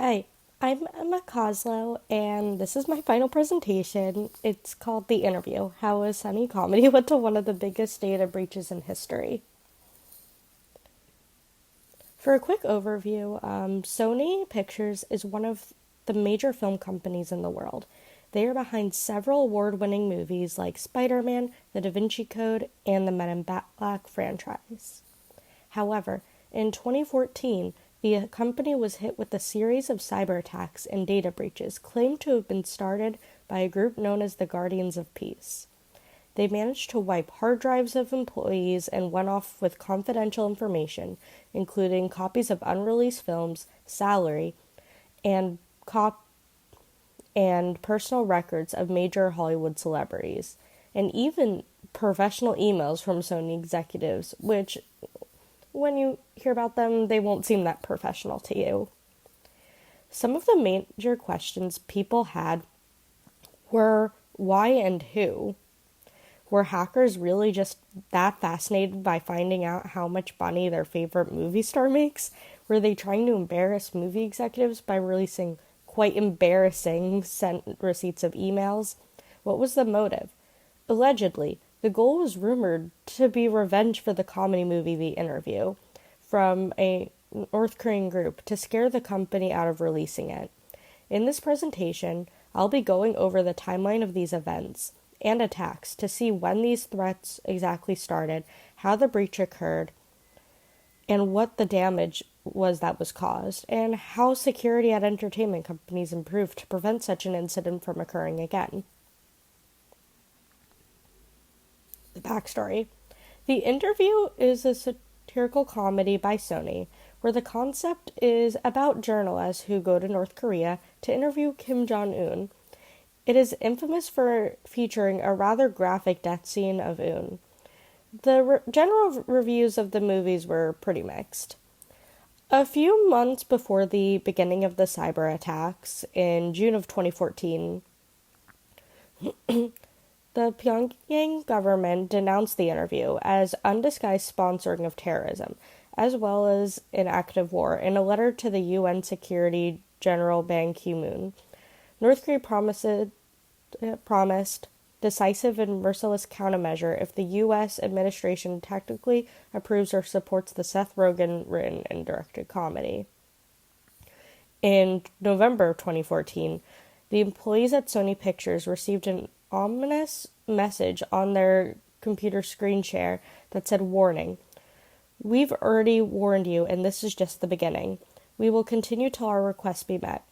Hi, I'm Emma Coslow, and this is my final presentation. It's called The Interview: How a Sony Comedy Went to One of the Biggest Data Breaches in History. For a quick overview, Sony Pictures is one of the major film companies in the world. They are behind several award winning movies like Spider Man, The Da Vinci Code, and the Men in Black franchise. However, in 2014, the company was hit with a series of cyber attacks and data breaches claimed to have been started by a group known as the Guardians of Peace. They managed to wipe hard drives of employees and went off with confidential information, including copies of unreleased films, salary, and and personal records of major Hollywood celebrities, and even professional emails from Sony executives, which, when you hear about them, they won't seem that professional to you. Some of the major questions people had were why and who. Were hackers really just that fascinated by finding out how much money their favorite movie star makes? Were they trying to embarrass movie executives by releasing quite embarrassing sent receipts of emails? What was the motive? Allegedly, the goal was rumored to be revenge for the comedy movie The Interview from a North Korean group to scare the company out of releasing it. In this presentation, I'll be going over the timeline of these events and attacks to see when these threats exactly started, how the breach occurred, and what the damage was that was caused, and how security at entertainment companies improved to prevent such an incident from occurring again. The backstory. The Interview is a satirical comedy by Sony, where the concept is about journalists who go to North Korea to interview Kim Jong-un. It is infamous for featuring a rather graphic death scene of Un. The general reviews of the movies were pretty mixed. A few months before the beginning of the cyber attacks, in June of 2014, the Pyongyang government denounced The Interview as undisguised sponsoring of terrorism, as well as an act of war, in a letter to the UN Security General Ban Ki-moon. North Korea promised decisive and merciless countermeasure if the U.S. administration tactically approves or supports the Seth Rogen written and directed comedy. In November of 2014, the employees at Sony Pictures received an ominous message on their computer screen share that said, "Warning. We've already warned you, and this is just the beginning. We will continue till our requests be met.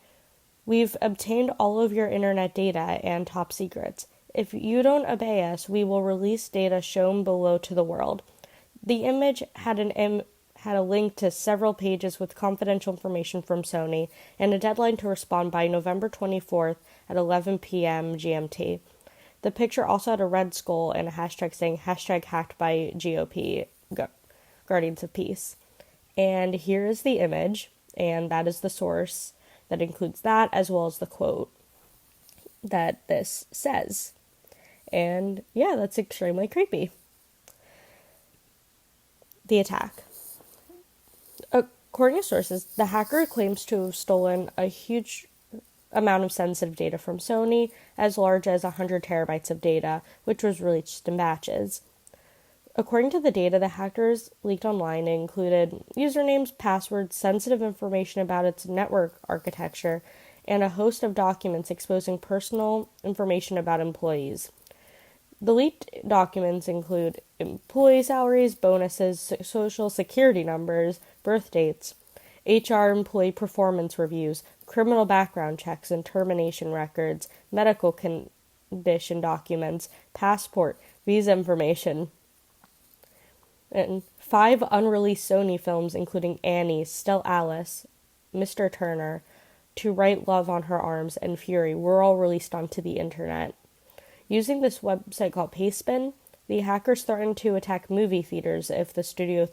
We've obtained all of your internet data and top secrets. If you don't obey us, we will release data shown below to the world." The image had a link to several pages with confidential information from Sony and a deadline to respond by November 24th at 11 p.m. GMT. The picture also had a red skull and a hashtag saying #hacked by GOP, Guardians of Peace. And here is the image, and that is the source that includes that, as well as the quote that this says. And yeah, that's extremely creepy. The attack. According to sources, the hacker claims to have stolen a huge amount of sensitive data from Sony, as large as 100 terabytes of data, which was released in batches. According to the data the hackers leaked online, it included usernames, passwords, sensitive information about its network architecture, and a host of documents exposing personal information about employees. The leaked documents include employee salaries, bonuses, social security numbers, birth dates, HR employee performance reviews, criminal background checks and termination records, medical condition documents, passport, visa information, and 5 unreleased Sony films, including Annie, Still Alice, Mr. Turner, To Write Love on Her Arms, and Fury, were all released onto the internet. Using this website called Pastebin, the hackers threatened to attack movie theaters if the studio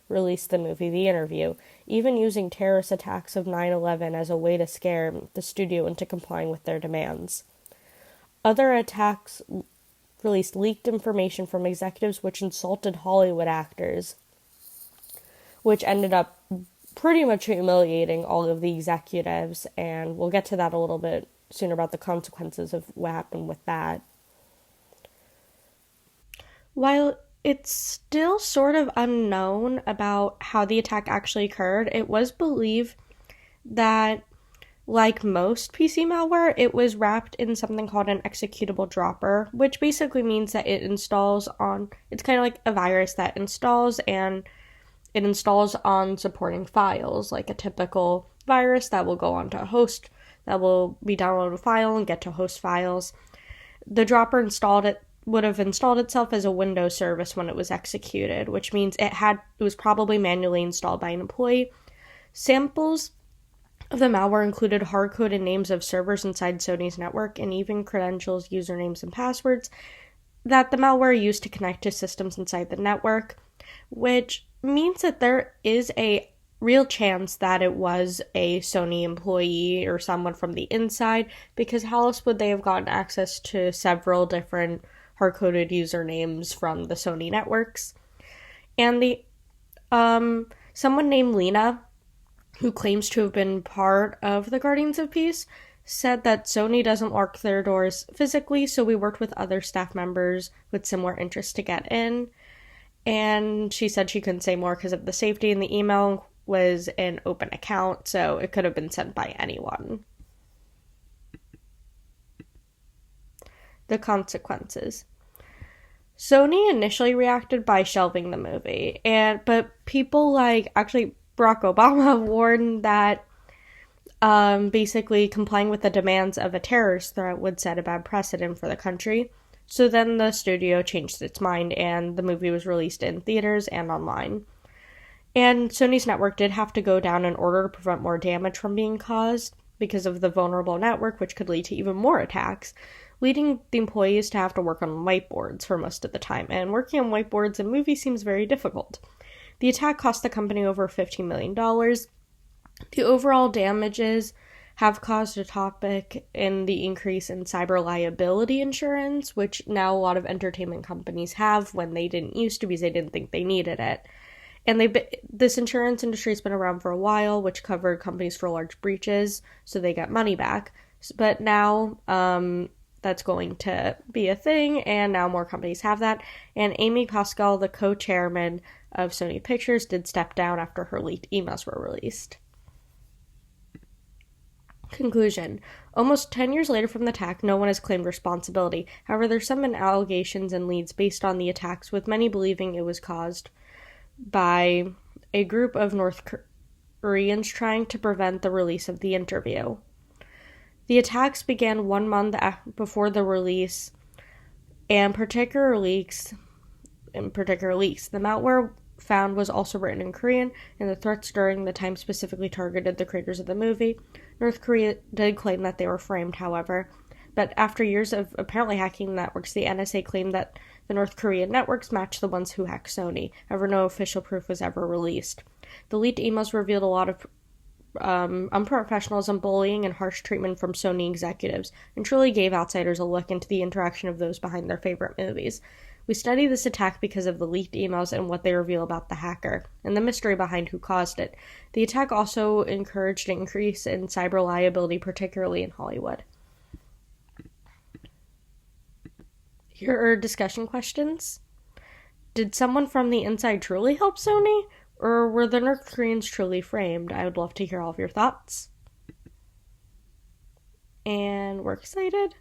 released the movie The Interview, even using terrorist attacks of 9/11 as a way to scare the studio into complying with their demands. Other attacks released leaked information from executives which insulted Hollywood actors, which ended up pretty much humiliating all of the executives, and we'll get to that a little bit sooner about the consequences of what happened with that. While it's still sort of unknown about how the attack actually occurred, it was believed that, like most PC malware, it was wrapped in something called an executable dropper, which basically means that it's kind of like a virus that installs, and it installs on supporting files, like a typical virus that will go onto a host, that will be downloaded a file and get to host files. The dropper would have installed itself as a Windows service when it was executed, which means it was probably manually installed by an employee. Samples of the malware included hard-coded names of servers inside Sony's network and even credentials, usernames, and passwords that the malware used to connect to systems inside the network, which means that there is a real chance that it was a Sony employee or someone from the inside, because how else would they have gotten access to several different hard-coded usernames from the Sony networks? And someone named Lena, who claims to have been part of the Guardians of Peace, said that Sony doesn't lock their doors physically, so we worked with other staff members with similar interests to get in. And she said she couldn't say more because of the safety, and the email was an open account, so it could have been sent by anyone. The consequences. Sony initially reacted by shelving the movie, but people like actually Barack Obama warned that basically complying with the demands of a terrorist threat would set a bad precedent for the country. So then the studio changed its mind, and the movie was released in theaters and online. And Sony's network did have to go down in order to prevent more damage from being caused because of the vulnerable network, which could lead to even more attacks, leading the employees to have to work on whiteboards for most of the time. And working on whiteboards in movies seems very difficult. The attack cost the company over $15 million. The overall damages have caused a topic in the increase in cyber liability insurance, which now a lot of entertainment companies have when they didn't used to because they didn't think they needed it. And this insurance industry has been around for a while, which covered companies for large breaches, so they got money back. But now that's going to be a thing, and now more companies have that. And Amy Pascal, the co-chairman of Sony Pictures, did step down after her leaked emails were released. Conclusion. Almost 10 years later from the attack, no one has claimed responsibility. However, there's some allegations and leads based on the attacks, with many believing it was caused by a group of North Koreans trying to prevent the release of the interview. The attacks began 1 month before the release, and particular leaks. The malware found was also written in Korean, and the threats during the time specifically targeted the creators of the movie. North Korea did claim that they were framed, however, but after years of apparently hacking networks, the NSA claimed that the North Korean networks matched the ones who hacked Sony. However, no official proof was ever released. The leaked emails revealed a lot of unprofessionalism, bullying, and harsh treatment from Sony executives, and truly gave outsiders a look into the interaction of those behind their favorite movies. We study this attack because of the leaked emails and what they reveal about the hacker, and the mystery behind who caused it. The attack also encouraged an increase in cyber liability, particularly in Hollywood. Here are discussion questions. Did someone from the inside truly help Sony? Or were the North Koreans truly framed? I would love to hear all of your thoughts. And we're excited.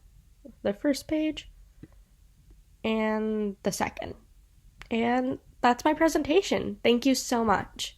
The first page. And the second. And that's my presentation. Thank you so much.